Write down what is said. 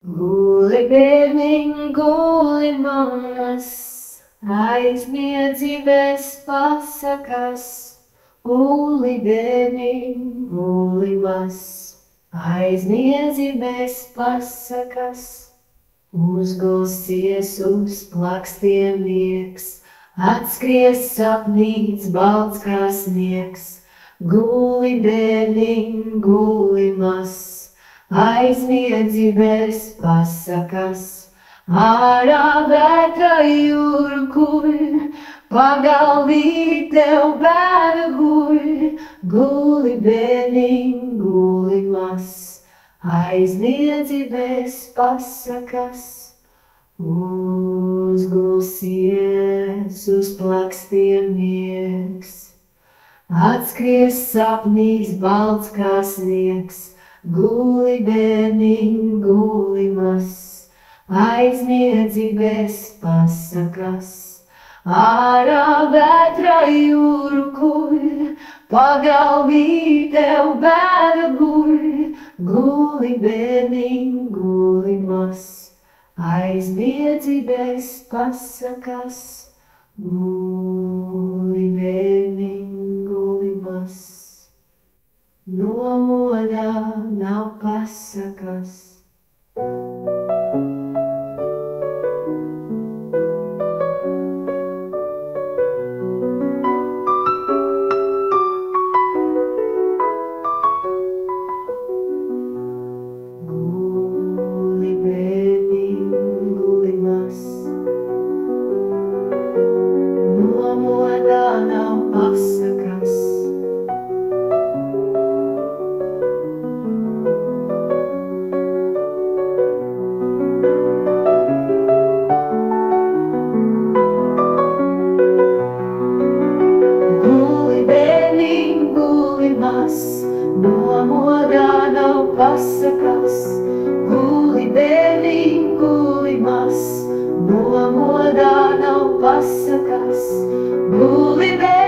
Guli bērniņ, guli mammas, aizmiedzi bez pasakas. Guli bērniņ, guli mas, aizmiedzi bez pasakas. Uzgulsies uz plakstiem miegs, atskries sapnīts balts kā sniegs. Guli bērniņ, guli mas, aizmiedzi bez pasakas. Ārā vētra jūra guļ, pagalvī tev bēda guļ. Guli bērniņ, guli mas, aizmiedzi bez pasakas. Uzgulsies uz plakstiem miegs, atskries sapnīs balts kā sniegs. Guli bērniņ, guli mas, aizmiedzi bez pasakas. Ārā vētra jūra guļ, pagalvī tev bēda guļ. Guli bērniņ, guli mas, aizmiedzi bez pasakas. Guli bērniņ, guli mas, no modā nav pasakas. Guli bērniņ, guli mas, no modā nav pasakas. No modā nav pasakas. Guli bērniņ, guli mas, no modā nav pasakas. Guli bērniņ.